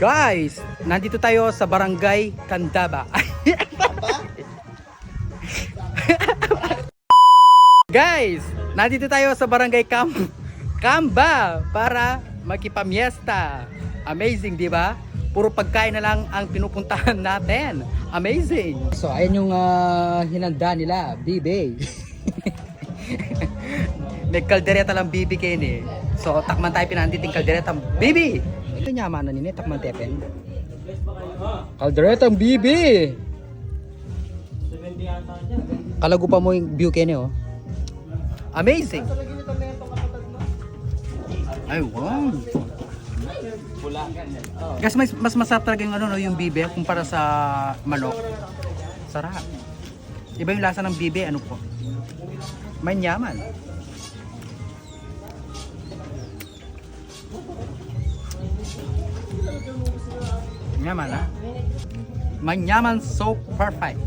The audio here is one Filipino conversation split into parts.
Guys, nandito tayo sa Barangay Candaba. Guys, nandito tayo sa Barangay Camba para makipamiesta. Amazing, di ba? Puro pagkain na lang ang pinupuntahan natin. Amazing. So, ayan yung hinanda nila, bibe. May kaldereta lang bibi kayo eh. So, takman tayo pinanditing kaldereta bibi. Ito nyaman na nini, takman tepen. Kaldereta bibi. Kalago pa mo yung view kayo oh. Amazing. Ay, wow. Guys, mas masarap talaga yung, yung bibe kumpara sa manok. Sarap. Iba yung lasa ng bibe, ano po? May nyaman. Nyaman ha? Manyaman, so perfect.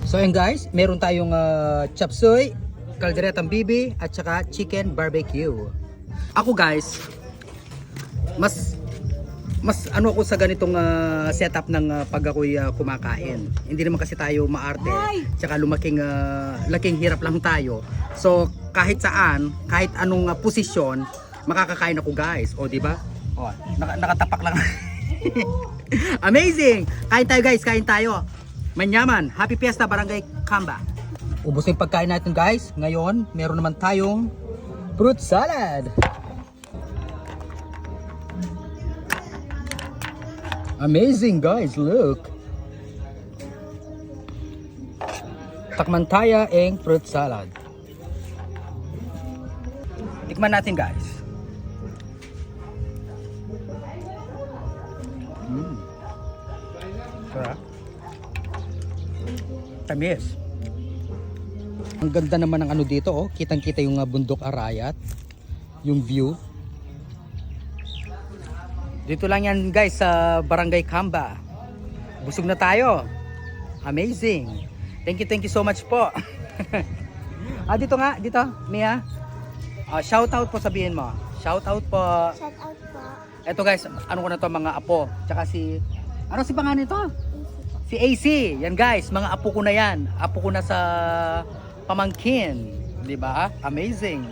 So yun guys, meron tayong chop suey, kalderetang bibi, at saka chicken barbecue. Ako guys, mas ano ako sa ganitong setup ng pag ako'y kumakain. Hindi naman kasi tayo maarte, tsaka laking hirap lang tayo. So kahit saan, kahit anong posisyon, makakakain ako guys. O di ba? O, nakatapak lang. Amazing! Kain tayo guys, kain tayo. Manyaman, Happy Fiesta Barangay Camba. Ubos na yung pagkain natin guys. Ngayon, meron naman tayong fruit salad. Amazing guys, look. Takmantaya ang fruit salad. Tikman natin guys. Sarap. Tamis. Ang ganda naman ng ano dito oh. Kitang-kita yung bundok Arayat. Yung view. Dito lang yan guys sa Barangay Camba. Busog na tayo. Amazing. Thank you so much po. Dito nga, dito, Mia. Shout out po sabihin mo. Shout out po. Shout out po. Eto guys, ano ko na to mga apo. Tsaka si, ano si pangalan nito? Si AC. Yan guys, mga apo ko na yan. Apo ko na sa pamangkin. Diba? Amazing.